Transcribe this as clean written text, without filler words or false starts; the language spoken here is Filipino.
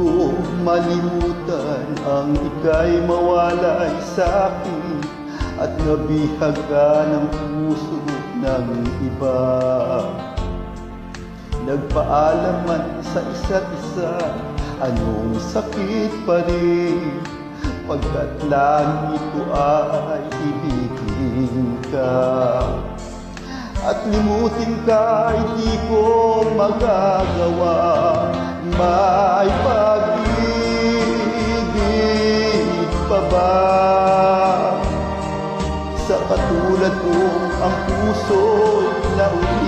ko malimutan ang ika'y mawalay sa'kin at nabihag ka ng puso ng iba. Nagpaalam man sa isa't isa, anong sakit pa rin, pagkat langit ko ay ibigin ka. At limutin ka hindi ko magagawa, may pag-ibig pa ba? Sa katulad kong ang puso'y nauna